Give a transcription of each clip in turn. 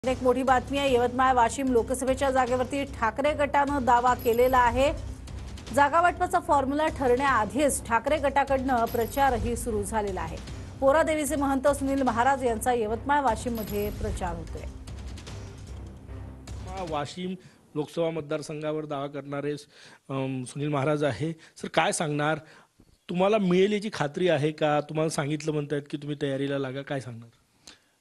एक मोठी बातमी आहे। यवतमाळ वाशिम लोकसभेच्या जागेवरती ठाकरे गटानं दावा केलेला आहे। जागा वाटपाचा फॉर्म्युला ठरण्याआधीच ठाकरे गटाकडनं प्रचारही सुरू झालेला आहे। पोरादेवीचे महंत सुनील महाराज यांचा यवतमाळ वाशिम मध्ये प्रचार होतोय। वाशिम लोकसभा मतदारसंघावर दावा करणारे सुनील महाराज आहे। सर, काय सांगणार? तुम्हाला मिळेल याची खात्री आहे का? तुम्हाला सांगितलं म्हणतात की तुम्ही तयारीला लागा, काय सांगणार?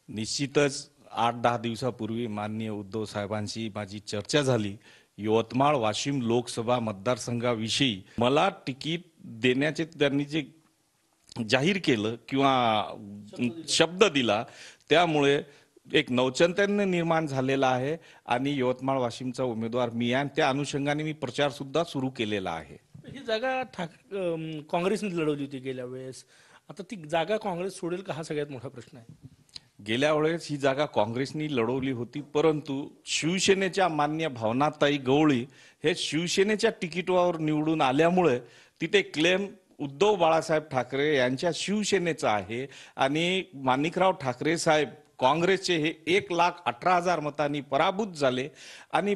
निश्चितच 8-10 दिवसापूर्वी माननीय उद्धव साहेबांशी माझी चर्चा झाली। यवतमाळ वाशिम लोकसभा मतदारसंघाविषयी मला तिकीट देण्याचे त्यांनी जे जाहीर केलं किंवा शब्द दिला, त्यामुळे एक नवचैतन्य निर्माण झालेला आहे आणि यवतमाळ वाशिमचा उमेदवार मी आहे। त्या अनुषंगाने मी प्रचार सुद्धा सुरू केलेला आहे। ही जागा काँग्रेसने लढवली होती गेल्या वेळेस। आता ती जागा काँग्रेस सोडेल का, हा सगळ्यात मोठा प्रश्न आहे। गेल्या वेळेस ही जागा काँग्रेसनी लढवली होती, परंतु शिवसेनेच्या मान्य भावनाताई गवळी हे शिवसेनेच्या तिकीटावर निवडून आल्यामुळे तिथे क्लेम उद्धव बाळासाहेब ठाकरे यांच्या शिवसेनेचा आहे आणि माणिकराव ठाकरे साहेब काँग्रेसचे हे 1,18,000 मतांनी पराभूत झाले आणि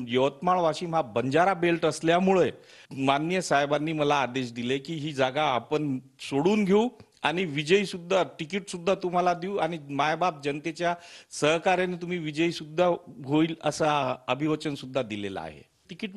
यवतमाळ वाशिम हा बंजारा बेल्ट असल्यामुळे माननीय साहेबांनी मला आदेश दिले की ही जागा आपण सोडून घेऊ आणि विजयी सुद्धा तिकीट सुद्धा तुम्हाला देऊ आणि मायबाप जनतेच्या सहकार्याने तुम्ही विजयी सुद्धा होईल असं अभिवचन सुद्धा दिलेलं आहे। तिकीट